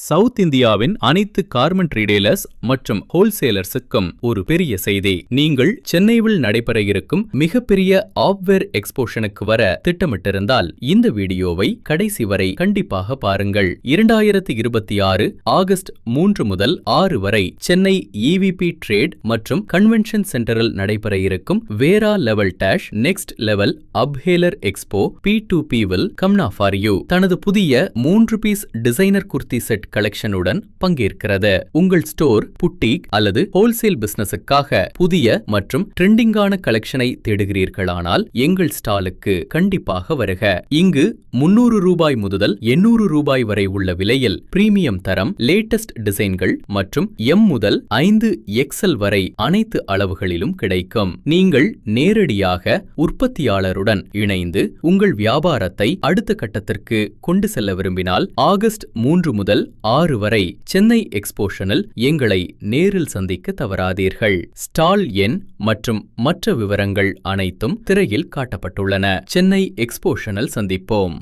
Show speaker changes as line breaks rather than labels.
South இந்தியாவின் அனைத்து garment ரீடெய்லர்ஸ் மற்றும் ஹோல்சேலர்ஸுக்கும் ஒரு பெரிய செய்தி. நீங்கள் சென்னையில் நடைபெற இருக்கும் மிகப்பெரிய ஆப்வேர் எக்ஸ்போஷனுக்கு வர திட்டமிட்டிருந்தால் இந்த வீடியோவை கடைசி வரை கண்டிப்பாக பாருங்கள். 2026 ஆகஸ்ட் 3 முதல் 6 வரை சென்னை EVP ட்ரேட் மற்றும் கன்வென்ஷன் சென்டரில் நடைபெற இருக்கும் வேரா level dash next level apparel expo P2P will gonna for you தனது புதிய 3 பீஸ் டிசைனர் குர்த்தி செட் கலெக்ஷனுடன் பங்கேற்கிறது. உங்கள் ஸ்டோர், புட்டிக் அல்லது ஹோல்சேல் பிசினஸுக்காக புதிய மற்றும் ட்ரெண்டிங்கான கலெக்ஷனை தேடுகிறீர்களானால் எங்கள் ஸ்டாலுக்கு கண்டிப்பாக வருக. இங்கு 300 ரூபாய் முதல் 800 ரூபாய் வரை உள்ள விலையில் பிரீமியம் தரம், லேட்டஸ்ட் டிசைன்கள் மற்றும் M முதல் 5XL வரை அனைத்து அளவுகளிலும் கிடைக்கும். நீங்கள் நேரடியாக உற்பத்தியாளருடன் இணைந்து உங்கள் வியாபாரத்தை அடுத்த கட்டத்திற்கு கொண்டு செல்ல விரும்பினால் ஆகஸ்ட் 3 முதல் 6 வரை சென்னை எக்ஸ்போஷனில் எங்களை நேரில் சந்திக்க தவறாதீர்கள். ஸ்டால் எண் மற்றும் மற்ற விவரங்கள் அனைத்தும் திரையில் காட்டப்பட்டுள்ளன. சென்னை எக்ஸ்போஷனில் சந்திப்போம்.